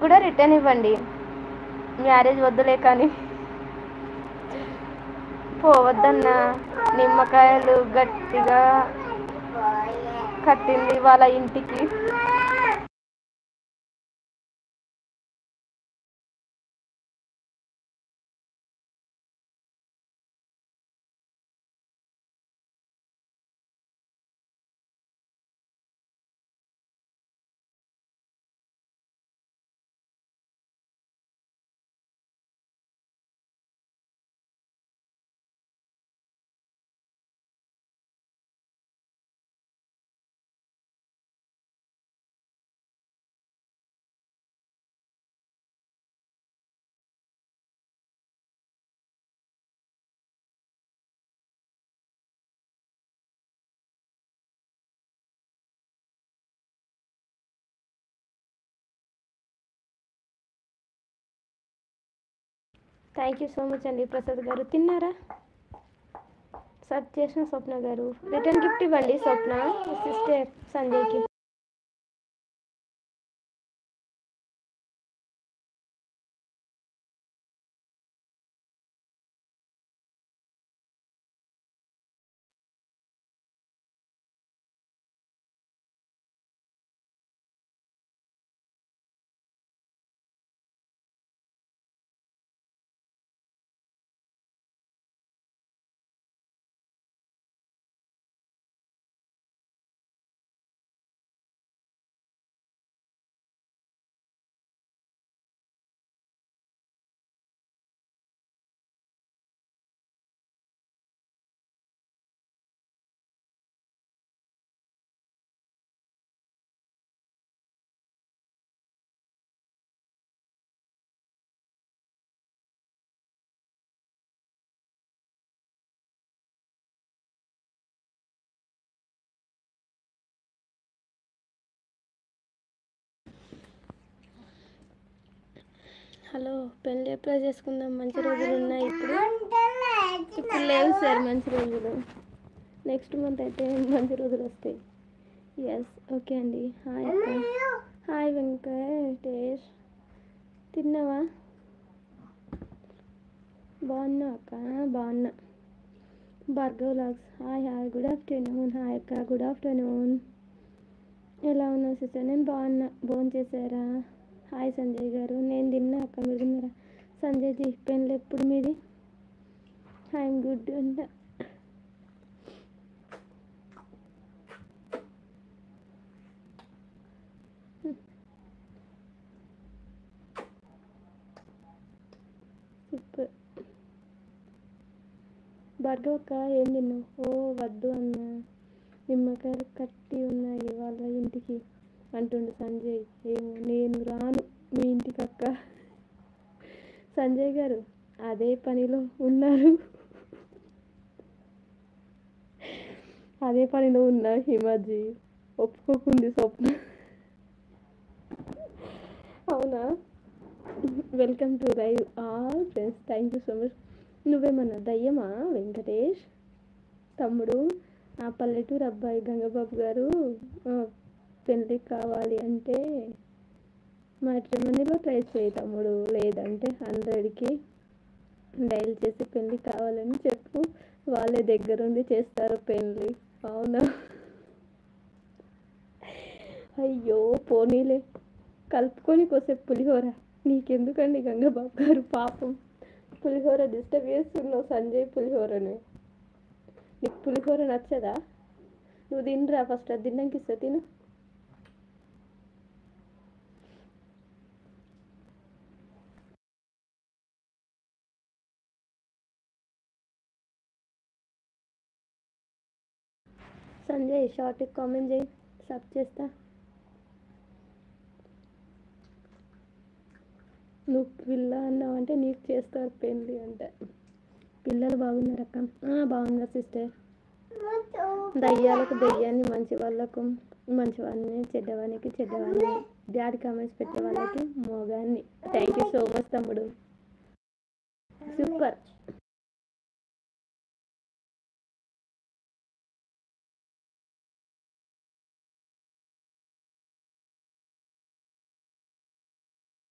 కూడా రిటర్న్ ఇవ్వండి. మ్యారేజ్ వద్దులే కానీ పోవద్దన్న నిమ్మకాయలు గట్టిగా కట్టింది వాళ్ళ ఇంటికి. థ్యాంక్ యూ సో మచ్ అండి ప్రసాద్ గారు. తిన్నారా? సర్చ్ చేసిన స్వప్న గారు. రిటర్న్ గిఫ్ట్ ఇవ్వండి స్వప్న సిస్టర్ సంజయ్కి. హలో, పెళ్ళి ఎప్పుడు చేసుకుందాం? మంచి రోజులు ఉన్నాయి ఇప్పుడు లేవు సార్ మంచి రోజులు. నెక్స్ట్ మంత్ అయితే మంచి రోజులు వస్తాయి. ఎస్ ఓకే అండి. హాయ్ అక్క. హాయ్ వెంకటేష్. తిన్నావా? బాగున్నా అక్క. బాగున్నా. Bhargav vlogs. Hi hi, good afternoon. Hi అక్క, గుడ్ ఆఫ్టర్నూన్. ఎలా ఉన్నావు సిస్టర్? నేను బాగున్నా. భోజనం చేశారా? హాయ్ సంజయ్ గారు. నేను తిన్నా అక్క, మీరు తిన్నారా? సంజయ్ జీ పెళ్ళి ఎప్పుడు మీది? ఐఎమ్ గుడ్ అంట. సూపర్. భార్గవ్ అక్క ఏం తిన్నావు? ఓ వద్దు అన్న నిమ్మకాయలు కట్టి ఉన్నాయి వాళ్ళ ఇంటికి అంటుండు సంజయ్. ఏమో నేను రాను మీ ఇంటికి అక్క. సంజయ్ గారు అదే పనిలో ఉన్నారు. అదే పనిలో ఉన్నా హిమాజీ ఒప్పుకోకుంది స్వప్న. అవునా? Welcome to live all friends. Thank you so much. నువ్వేమన్నా దయ్యమా వెంకటేష్ తమ్ముడు? ఆ పల్లెటూరు అబ్బాయి గంగబాబు గారు పెళ్ళికి కావాలి అంటే మ్యాట్రిమోనీలో ట్రై చేయి తమ్ముడు, లేదంటే 100కి డైల్ చేసి పెళ్ళి కావాలని చెప్పు, వాళ్ళే దగ్గరుండి చేస్తారు పెళ్ళి. అవునా? అయ్యో పోనీలే, కలుపుకొని కోసేపు పులిహోర. నీకెందుకండి గంగబాబు గారు, పాపం పులిహోర డిస్టర్బ్ చేస్తున్నావు సంజయ్ పులిహోరని. నీకు పులిహోర నచ్చదా? నువ్వు తినరా ఫస్ట్, అది తిన్నాక ఇస్తా తిను. సంజయ్ షార్ట్ కామెంట్ చేయి, సబ్ చేస్తా. నువ్వు పిల్ల అన్నావు అంటే నీకు చేస్తారు పెళ్ళి అంటే. పిల్లలు బాగున్నారు అక్క? బాగున్నారు సిస్టర్. దయ్యాలకు దయ్యాన్ని, మంచి వాళ్ళకు మంచివాడిని, చెడ్డవానికి చెడ్డవాడిని, డాడీ కామెంట్స్ పెట్టే వాళ్ళకి మోగాన్ని. థ్యాంక్ యూ సో మచ్ తమ్ముడు. సూపర్.